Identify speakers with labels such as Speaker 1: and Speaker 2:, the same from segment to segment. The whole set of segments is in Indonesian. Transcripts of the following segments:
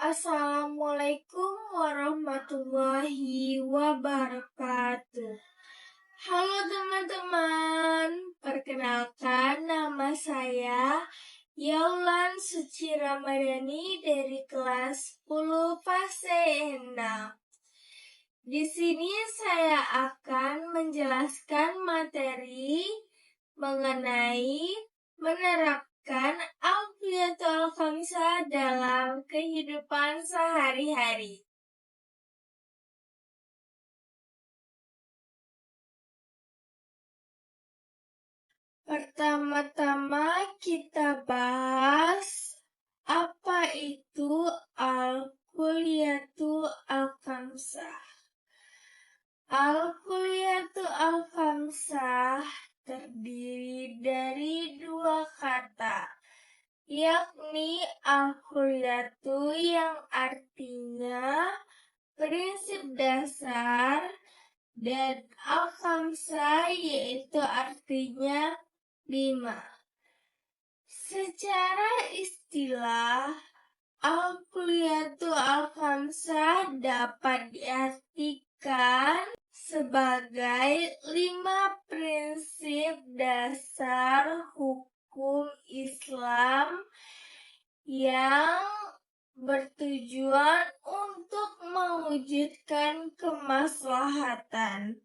Speaker 1: Assalamualaikum warahmatullahi wabarakatuh. Halo teman-teman, perkenalkan nama saya Yaulan Suci Ramadhani dari kelas 10 fase 6. Di sini saya akan menjelaskan materi mengenai menerapkan Alfiatul Khamsah dalam kehidupan sehari-hari. Pertama-tama kita bahas apa itu Al-Kulliyatul Al-Khamsah. Al-Kulliyatul Al-Khamsah terdiri dari dua kata, yakni al-kulliyatu yang artinya prinsip dasar dan al-khamsah yaitu artinya 5. Secara istilah, al-kulliyatu al-khamsah dapat diartikan sebagai 5 prinsip dasar hukum Islam yang bertujuan untuk mewujudkan kemaslahatan.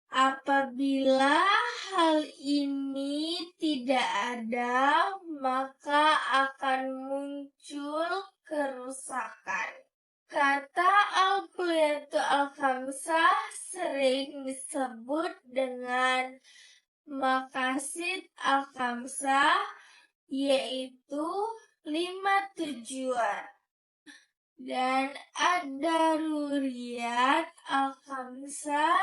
Speaker 1: Apabila hal ini tidak ada, maka akan muncul kerusakan. Kata al-Kulliyatul Al-Khamsah sering disebut dengan maqasid al-khamsah, yaitu 5 tujuan. Dan ad-daruriyat al-khamsah,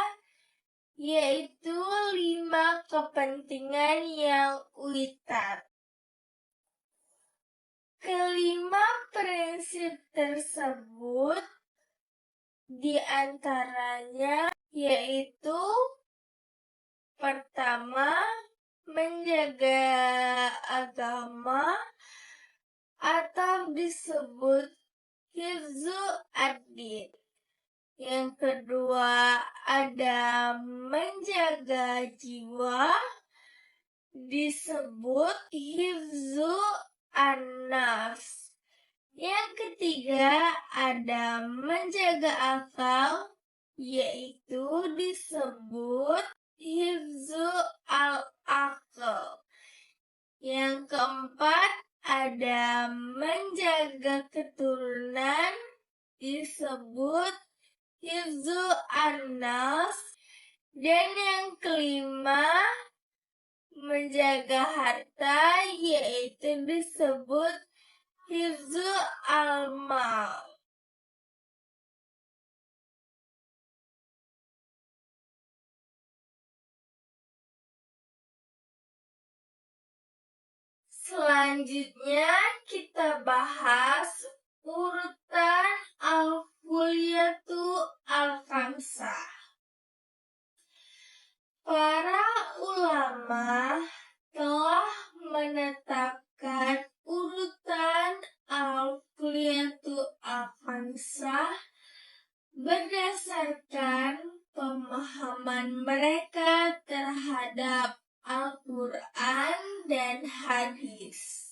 Speaker 1: yaitu 5 kepentingan yang witar. Kelima prinsip tersebut diantaranya yaitu pertama, menjaga agama atau disebut hifzu ad-din. Yang kedua ada menjaga jiwa, disebut hifzu an-nafs. Yang ketiga ada menjaga akal, yaitu disebut hifzu al-aql. Yang keempat ada menjaga keturunan, disebut hifzu an-nas. Dan yang kelima menjaga harta, yaitu disebut hifzu al-mal. Selanjutnya kita bahas urutan al-Kulliyatul Al-Khamsah. Para ulama telah menetapkan urutan al-Kulliyatul Al-Khamsah berdasarkan pemahaman mereka terhadap Al-Quran dan hadis.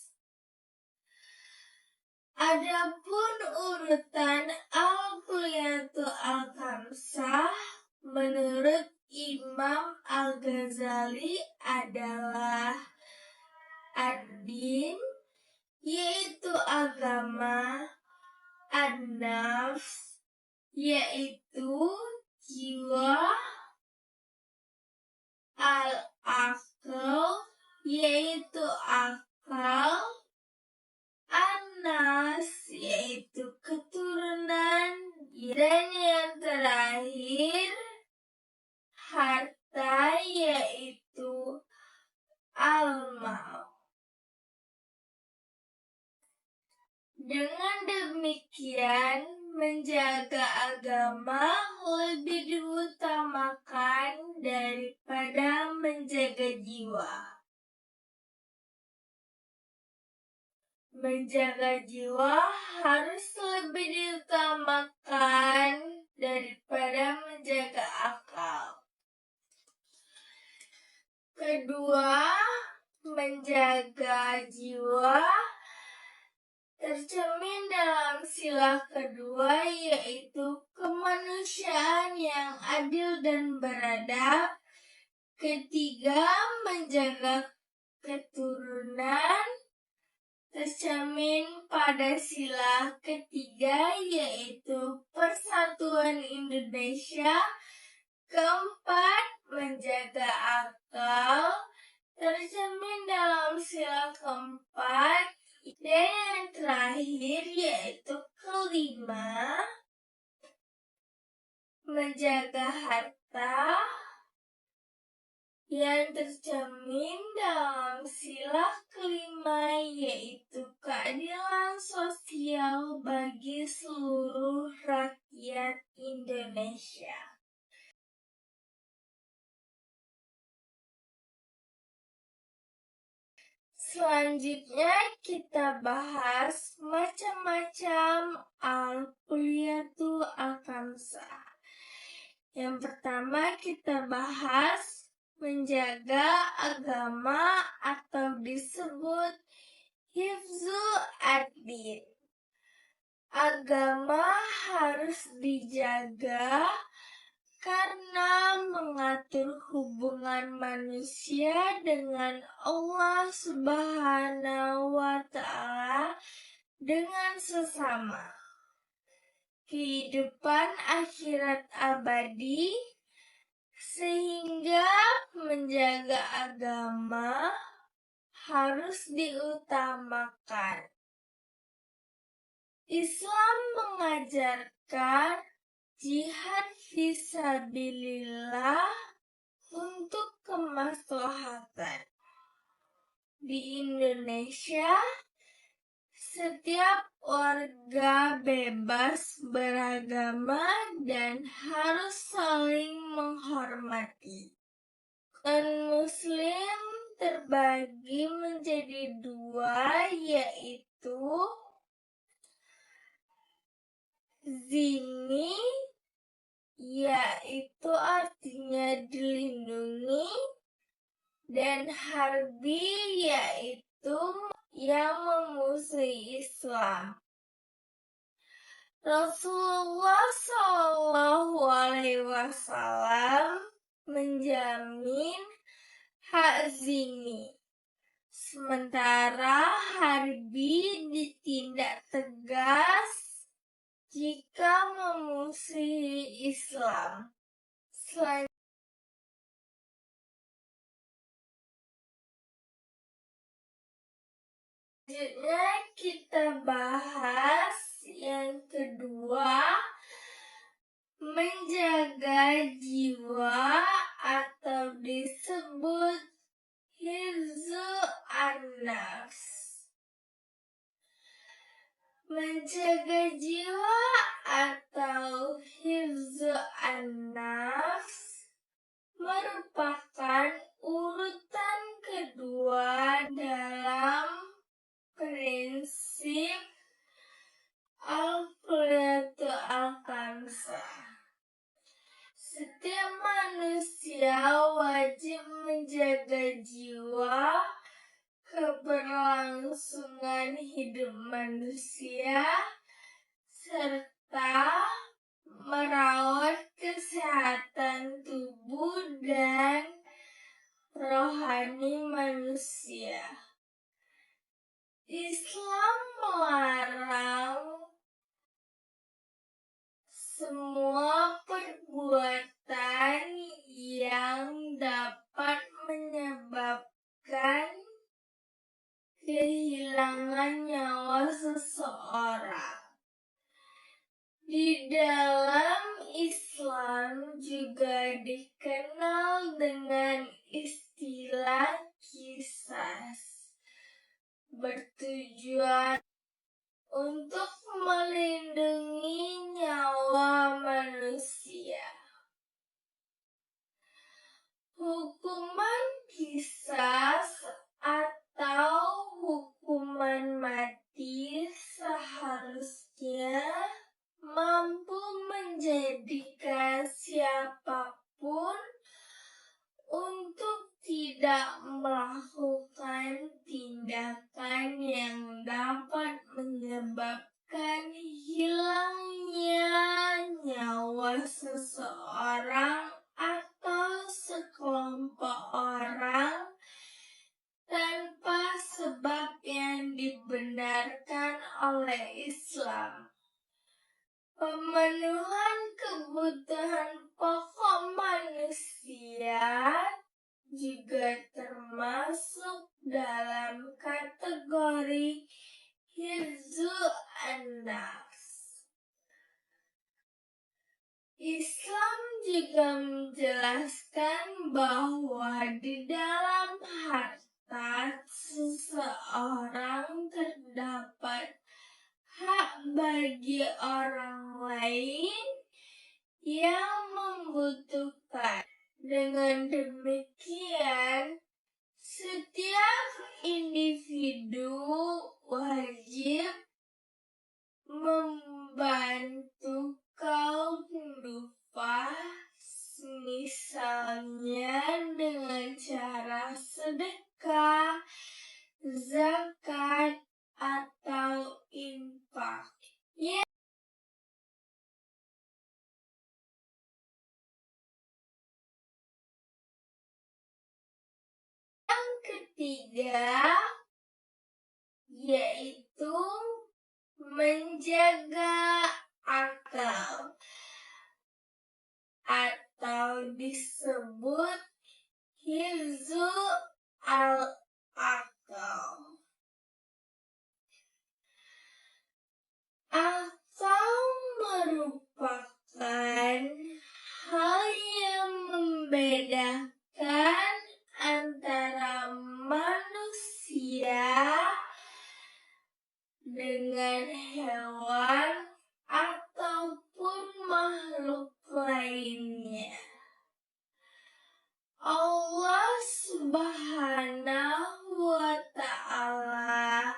Speaker 1: Adapun urutan al-Kulliyatul Al-Khamsah menurut Imam Al-Ghazali adalah ad-din, yaitu agama, an-nafs, yaitu jiwa, al-aql, yaitu akal, an-nas, yaitu keturunan, dan yang terakhir harta, yaitu al-mal. Dengan demikian, menjaga agama lebih diutamakan daripada menjaga jiwa. menjaga jiwa harus lebih diutamakan daripada menjaga akal. Kedua, menjaga jiwa tercermin dalam sila kedua, yaitu kemanusiaan yang adil dan beradab. Ketiga, menjaga keturunan tercermin pada sila ketiga, yaitu persatuan Indonesia. Keempat, menjaga akal tercermin dalam sila keempat. Dan yang terakhir, yaitu kelima, menjaga harta yang tercermin dalam sila kelima, yaitu keadilan sosial bagi seluruh rakyat Indonesia. Selanjutnya kita bahas macam-macam al-kuliyatul al-khamsah. Yang pertama kita bahas menjaga agama atau disebut hifzul ad-din. Agama harus dijaga karena mengatur hubungan manusia dengan Allah Subhanahu wa Ta'ala dengan sesama. Kehidupan akhirat abadi, sehingga menjaga agama harus diutamakan. Islam mengajarkan jihad fisabilillah untuk kemaslahatan. Di Indonesia, setiap warga bebas beragama dan harus saling menghormati. Non-Muslim terbagi menjadi dua, yaitu zimmi, yaitu artinya dilindungi, dan harbi, yaitu yang memusuhi Islam. Rasulullah SAW menjamin hak zimmi, sementara harbi ditindak tegas jika memusuhi Islam. Selanjutnya kita bahas yang kedua, menjaga jiwa atau disebut hifzul an-nafs. Menjaga jiwa atau hifzul an-nafs merupakan urutan kedua dalam prinsip al-kuliyatul al-khamsah. Setiap manusia wajib menjaga jiwa, keberlangsungan hidup manusia, serta merawat kesehatan tubuh dan rohani manusia. Islam melarang semua perbuatan yang dapat menyebabkan kehilangan nyawa seseorang. Di dalam Islam juga dikenal dengan istilah qisas, bertujuan untuk melindungi nyawa manusia. Hukuman qisas atau hukuman mati seharusnya mampu menjadikan siapapun untuk tidak melakukan tindakan yang dapat menyebabkan hilangnya nyawa seseorang atau sekelompok orang tanpa sebab yang dibenarkan oleh Islam. Pemenuhan kebutuhan pokok manusia juga termasuk dalam kategori hifzu an-nafs. Islam juga menjelaskan bahwa di dalam harta seseorang terdapat hak bagi orang lain yang membutuhkan. Dengan demikian, setiap individu wajib membantu kaum duafa, misalnya dengan cara sedekah, zakat, atau infak. Yang ketiga yaitu menjaga akal atau disebut hifzu al-aqal. Akal merupakan hal yang membedakan antara manusia dengan hewan ataupun makhluk lainnya. Allah Subhanahu wa Ta'ala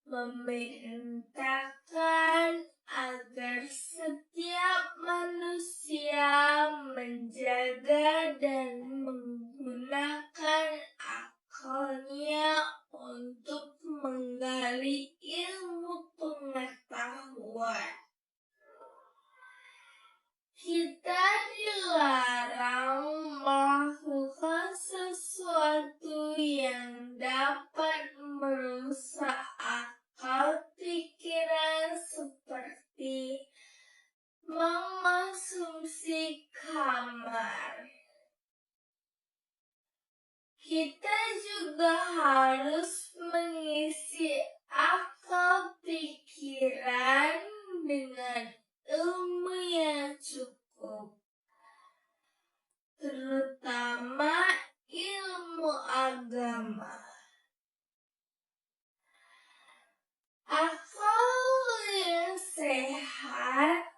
Speaker 1: memerintahkan agar setiap manusia menjaga dan menggunakan akalnya untuk menggali ilmu pengetahuan. Kita dilarang melakukan sesuatu yang dapat merusak akal pikiran seperti mengonsumsi khamar. Kita juga harus mengisi akal pikiran dengan ilmu yang cukup, terutama ilmu agama. Akal yang sehat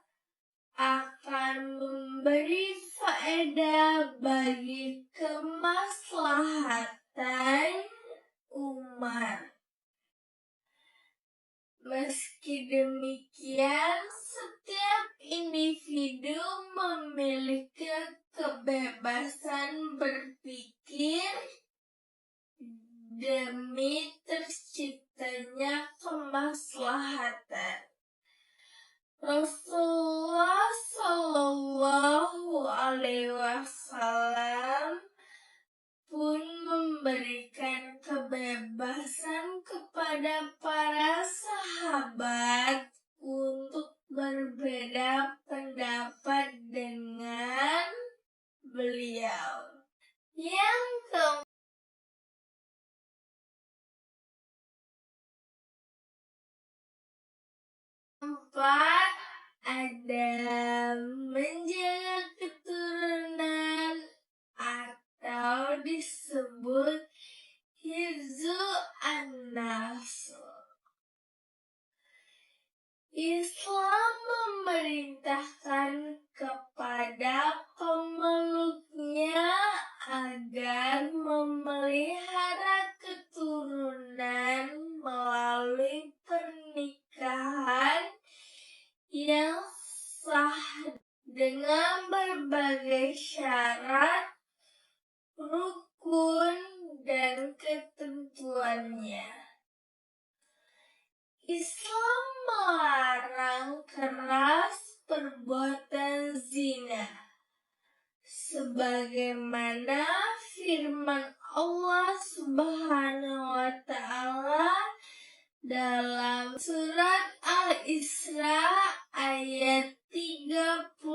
Speaker 1: akan memberi faedah bagi kemaslahatan umat. Meski demikian, setiap individu memiliki kebebasan berpikir demi terciptanya kemaslahatan. Rasulullah Shallallahu Alaihi Wasallam pun memberikan kebebasan kepada para sahabat untuk berbeda pendapat dengan beliau. Yang keempat ada menjaga keturunan atau disebut hifzu an-nafs. Islam memerintahkan kepada pemeluknya agar memelihara keturunan melalui pernikahan melarang keras perbuatan zina, sebagaimana firman Allah Subhanahu wa Ta'ala dalam surat Al-Isra ayat 32.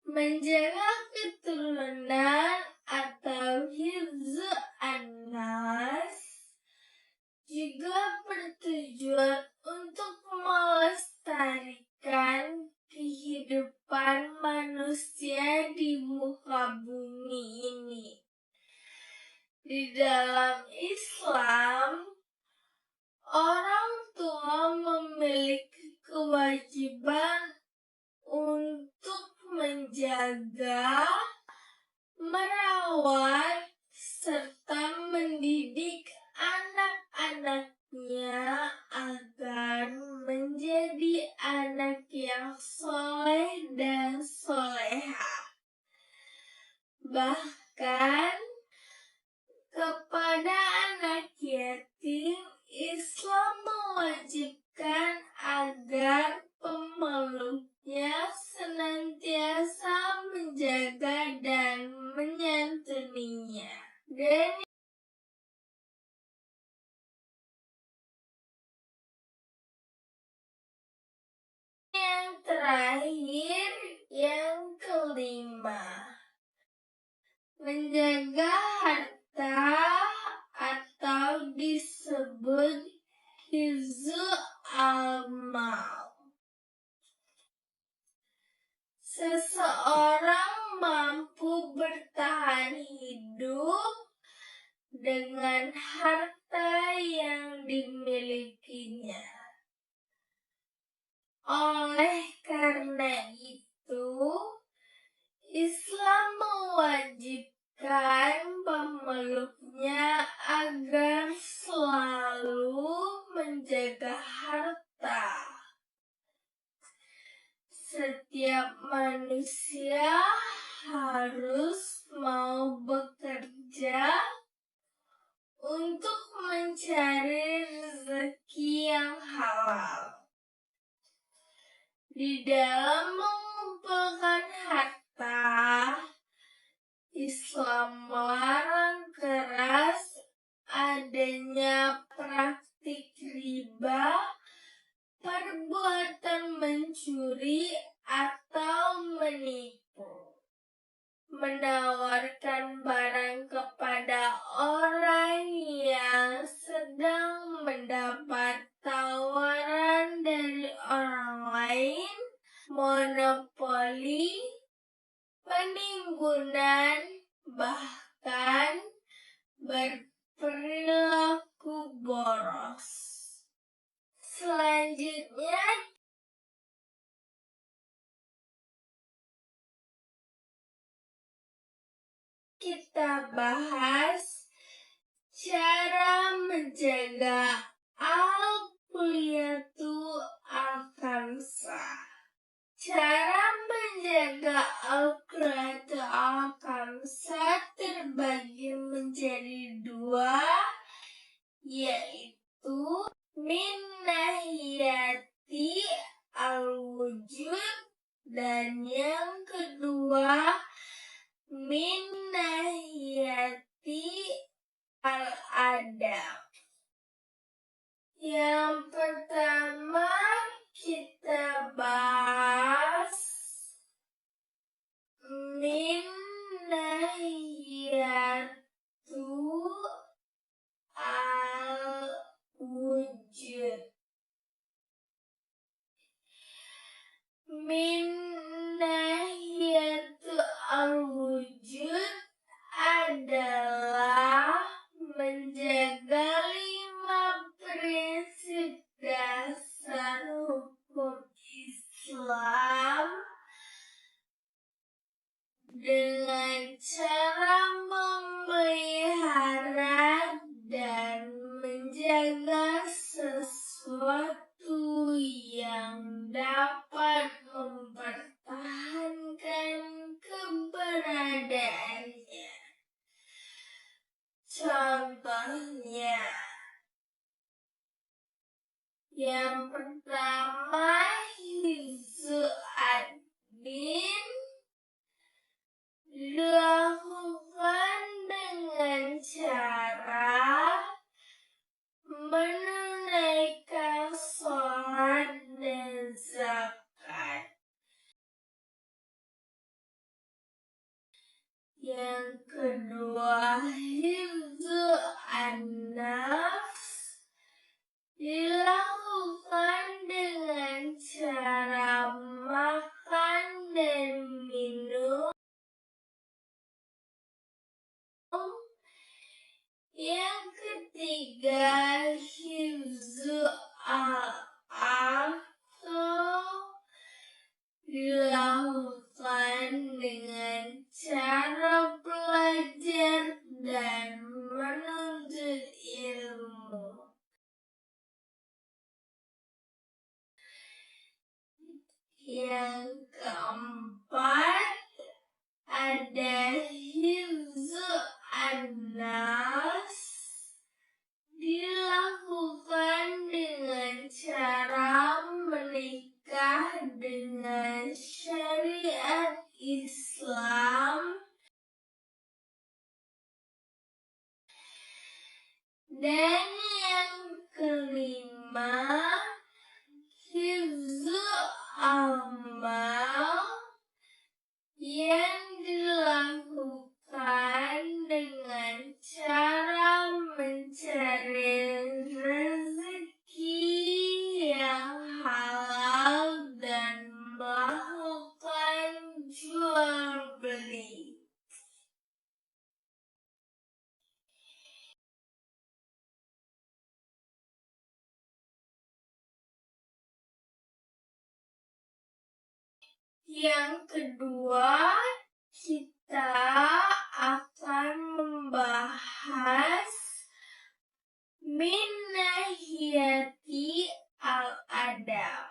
Speaker 1: Menjaga keturunan atau hifzu an-nas juga bertujuan untuk melestarikan kehidupan manusia di muka bumi ini. Di dalam Islam, orang tua memiliki kewajiban untuk menjaga, merawat, serta mendidik anak-anaknya agar menjadi anak yang soleh dan soleha. Bahkan kepada anak yatim, Islam mewajibkan agar pemeluknya senantiasa menjaga dan menyantuninya. Dan yang terakhir, yang kelima, menjaga harta atau disebut hifzu al-mal. Seseorang mampu bertahan hidup dengan harta yang dimilikinya. Oleh karena itu, Islam mewajibkan pemeluknya agar selalu menjaga harta. Setiap manusia harus mau bekerja untuk mencari rezeki yang halal. Di dalam mengumpulkan harta, Islam melarang keras adanya praktik riba, perbuatan mencuri atau menipu, menawarkan barang kepada orang yang sedang mendapat tawaran dari orang lain, monopoli, penimbunan, bahkan berperilaku boros. Selanjutnya, kita bahas cara menjaga al-kulliyatu al-khamsah. Cara menjaga al-kulliyatu al-khamsah terbagi menjadi dua, yaitu min nahiyati al-wujud dan yang kedua min nahiyati al-adab. Yang pertama kita bahas min nahiyatu al-wujud. Min nahiyatu al-wujud adalah menjaga 5 prinsip dasar hukum Islam dengan cara memelihara dan menjaga sesuatu yang dapat mempertahankan keberadaannya. Contohnya, Yang pertama, hifzu ad-din dilakukan dengan cara menunaikan sholat dan zakat. Yang kedua, hifzu an-nafs dilakukan dengan cara makan dan minum. Yang ketiga, hifzu al-aql dilakukan dengan cara belajar dan menuntut ilmu. Yang keempat, ada hifzu an-nas dilakukan dengan cara menikah dengan syariat Islam. Dan yang kelima, hifzu amal yang dilakukan dengan cara mencari rezeki yang halal dan melakukan jual beli. Yang kedua, kita akan membahas min nahiyati al-adab.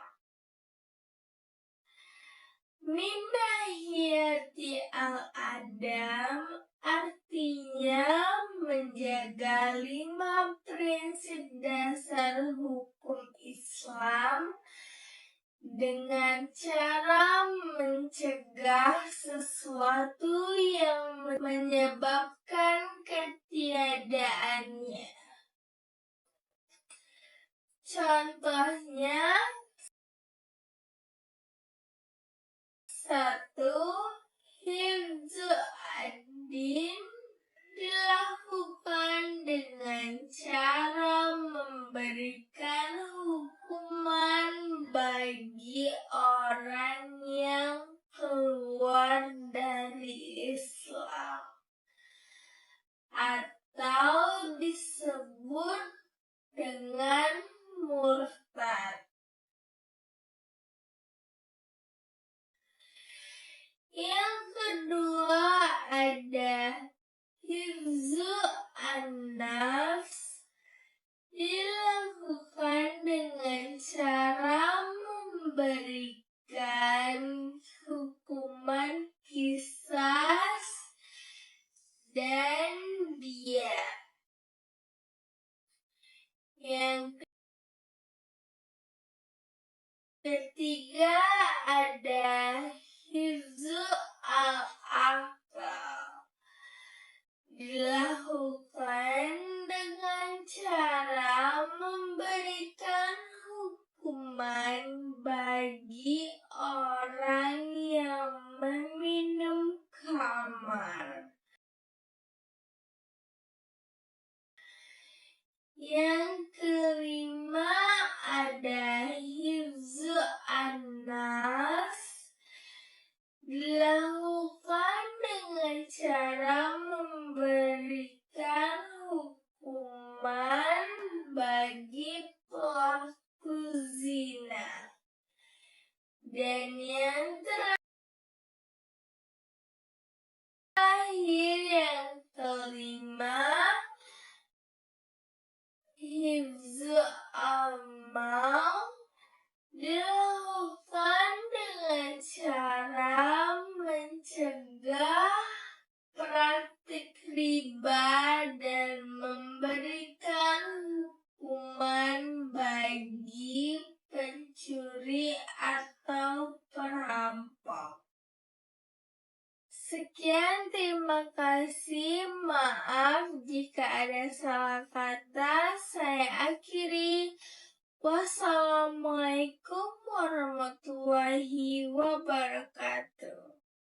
Speaker 1: Min nahiyati al-adab artinya menjaga 5 prinsip dasar hukum Islam dengan cara mencegah sesuatu yang menyebabkan ketiadaannya. Contohnya, 1. Hifzu ad-din dilakukan dengan cara memberikan hukuman bagi orang yang keluar dari Islam atau disebut dengan murtad. Yang kedua, ada hifzu an-nafs dilakukan dengan cara memberikan hukuman qisas dan dia. Yang ketiga, ada hifzu al-aql dilakukan dengan cara memberikan hukuman bagi orang yang meminum khamar. Yang kelima, ada hifzu an-nas dilakukan dengan cara memberikan hukuman bagi pelaku zina. Dan yang terakhir, yang kelima, hifzu amal dilakukan dengan cara mencegah praktik riba dan memberikan hukuman pencuri atau perampok. Sekian, terima kasih. Maaf jika ada salah kata. Saya akhiri. Wassalamualaikum warahmatullahi wabarakatuh.